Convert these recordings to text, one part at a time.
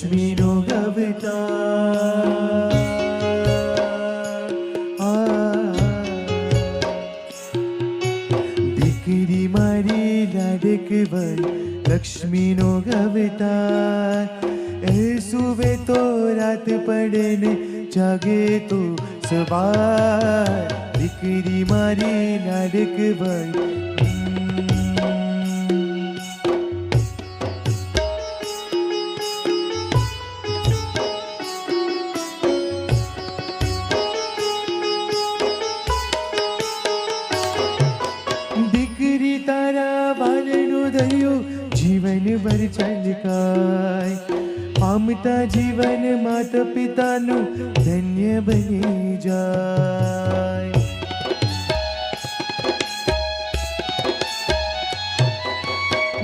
લક્ષ્મીનો અવતાર દીકરી મારી લાડકવર લક્ષ્મીનો અવતાર એ સુવે તો રાત પડે ને જાગે તો સવાર દીકરી મારી લાડકવર દીકરી તારા વાલનું દરિયો જીવન ભર છલકાય પામતા જીવન માતા પિતાનું ધન્ય બની જાય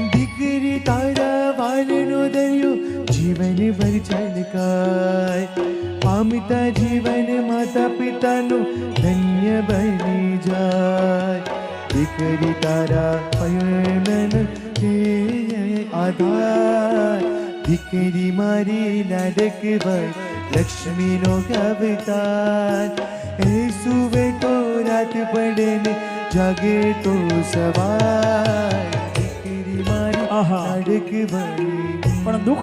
દીકરી તારા વાલનો દરિયો જીવન ભર છલકાય પામતા જીવન માતા પિતાનું ધન્ય બની જાય દીકરી તારા પયનન કે આધાર દીકરી મારી લાડકવર લક્ષ્મીનો અવતાર એ સુવે તો રાત પડે ને જાગે તો સવાર દીકરી મારી લાડકવર પણ દુઃખ